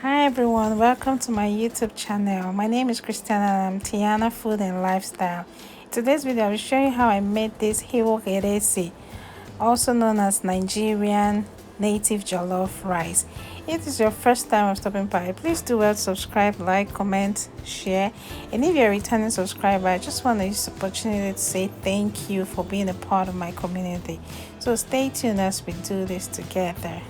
Hi everyone, welcome to my YouTube channel. My name is Christiana and I'm Tiana Food and Lifestyle. In today's video, I will show you how I made this Iwuk Edesi, also known as Nigerian native jollof rice. If this is your first time of stopping by, please do well to subscribe, like, comment, share. And if you're a returning subscriber, I just want to use this opportunity to say thank you for being a part of my community. So stay tuned as we do this together.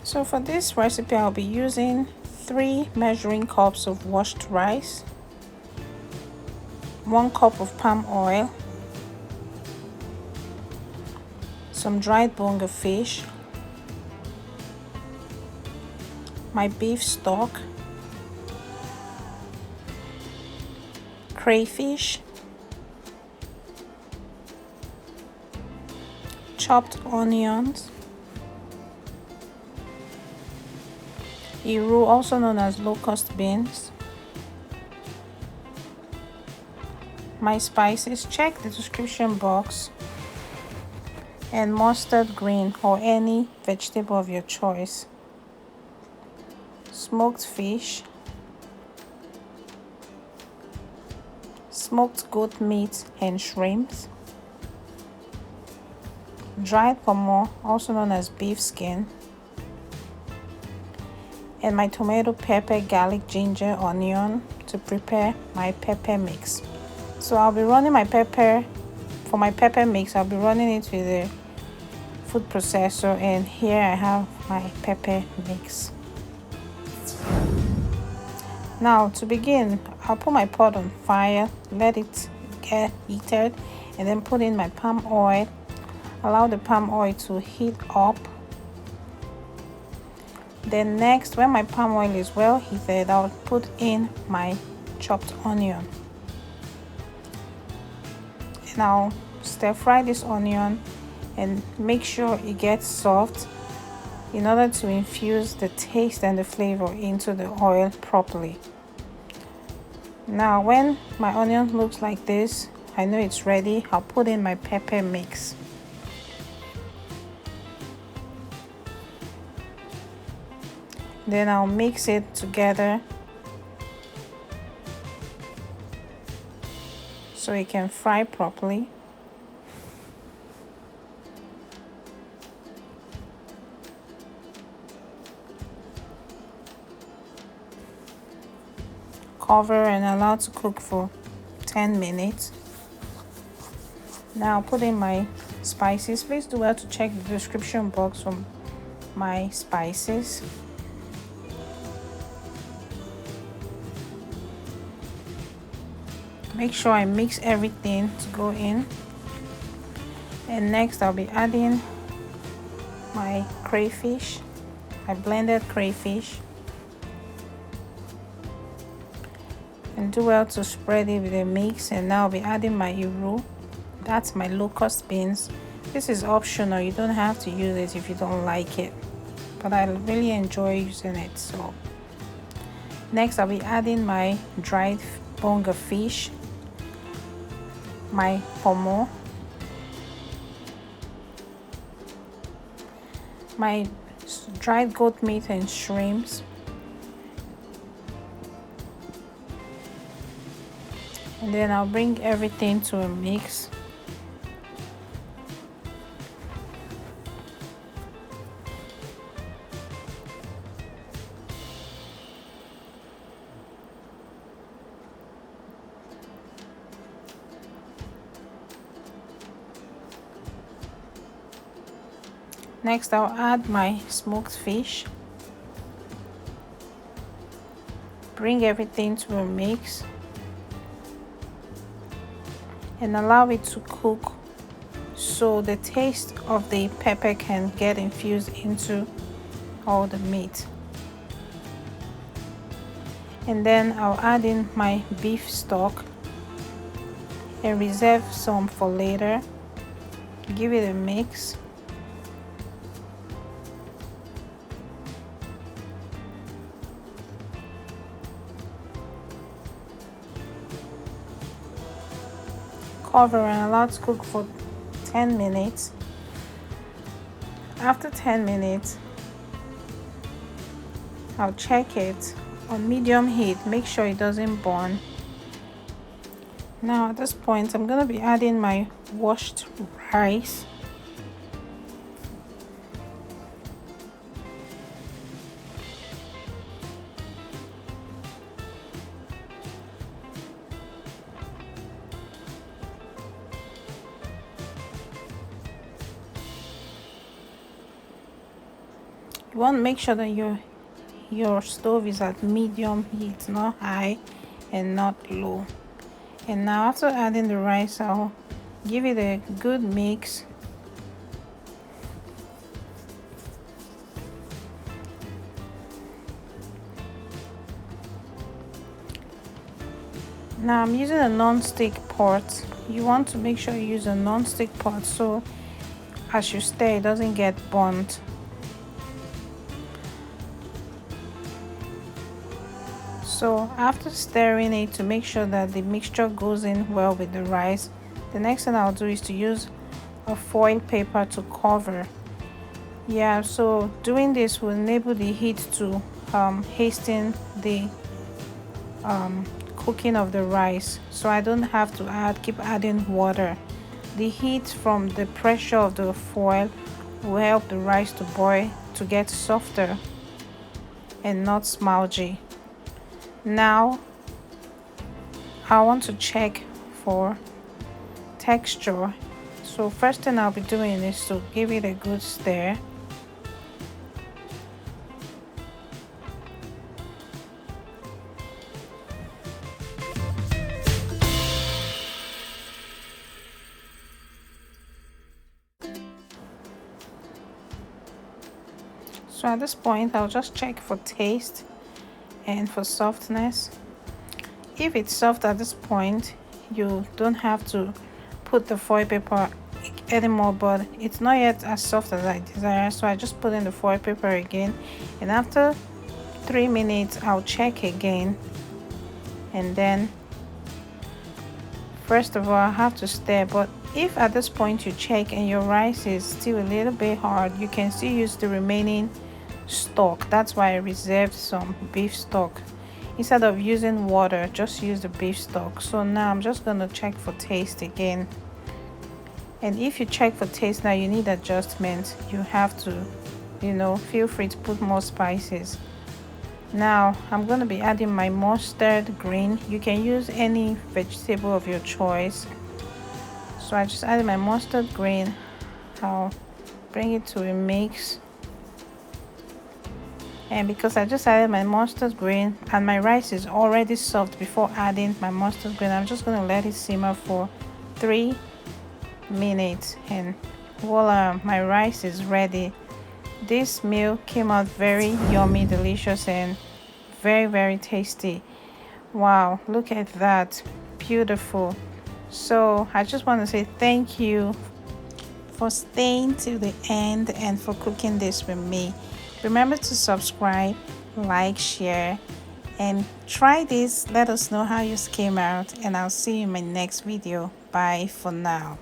So for this recipe, I'll be using 3 measuring cups of washed rice, 1 cup of palm oil, some dried bonga fish, my beef stock, crayfish, chopped onions, Iwuk, also known as locust beans, my spices, check the description box, and mustard green or any vegetable of your choice, smoked fish, smoked goat meat and shrimps, dried pomo, also known as beef skin, and my tomato, pepper, garlic, ginger, onion to prepare my pepper mix. So I'll be running my pepper, for my pepper mix, I'll be running it with a food processor, and here I have my pepper mix. Now to begin, I'll put my pot on fire, let it get heated, and then put in my palm oil. Allow the palm oil to heat up. Then next, when my palm oil is well heated, I'll put in my chopped onion. And I'll stir fry this onion and make sure it gets soft in order to infuse the taste and the flavor into the oil properly. Now when my onion looks like this, I know it's ready. I'll put in my pepper mix. Then I'll mix it together so it can fry properly. Cover and allow to cook for 10 minutes. Now I'll put in my spices. Please do well to check the description box for my spices. Make sure I mix everything to go in. And next I'll be adding my crayfish, my blended crayfish. And do well to spread it with a mix. And now I'll be adding my Iwuk. That's my locust beans. This is optional, you don't have to use it if you don't like it, but I really enjoy using it. So next I'll be adding my dried bonga fish, my pomo, my dried goat meat and shrimps, and then I'll bring everything to a mix. Next, I'll add my smoked fish. Bring everything to a mix and allow it to cook so the taste of the pepper can get infused into all the meat. And then I'll add in my beef stock and reserve some for later. Give it a mix. cover and allow it to cook for 10 minutes. After 10 minutes, I'll check it on medium heat. Make sure it doesn't burn. Now at this point, I'm going to be adding my washed rice. You want to make sure that your stove is at medium heat, not high and not low. And now after adding the rice, I'll give it a good mix. Now I'm using a non-stick pot. You want to make sure you use a non-stick pot so as you stir it doesn't get burnt. So after stirring it to make sure that the mixture goes in well with the rice, the next thing I'll do is to use a foil paper to cover. Yeah, so doing this will enable the heat to hasten the cooking of the rice, so I don't have to keep adding water. The heat from the pressure of the foil will help the rice to boil to get softer and not smudgy. Now I want to check for texture, so first thing I'll be doing is to give it a good stir. So at this point, I'll just check for taste and for softness. If it's soft at this point, you don't have to put the foil paper anymore, but it's not yet as soft as I desire, so I just put in the foil paper again, and after 3 minutes I'll check again. And then first of all, I have to stir, but if at this point you check and your rice is still a little bit hard, you can still use the remaining stock. That's why I reserved some beef stock. Instead of using water, just use the beef stock. So now I'm just gonna check for taste again. And if you check for taste now, you need adjustment, you have to, feel free to put more spices. Now I'm going to be adding my mustard green. You can use any vegetable of your choice. So I just added my mustard green. I'll bring it to a mix. And because I just added my mustard green and my rice is already soft before adding my mustard green, I'm just going to let it simmer for 3 minutes, and voila, my rice is ready. This meal came out very yummy, delicious, and very, very tasty. Wow, look at that, beautiful. So I just want to say thank you for staying till the end and for cooking this with me. Remember to subscribe, like, share, and try this. Let us know how yours came out, and I'll see you in my next video. Bye for now.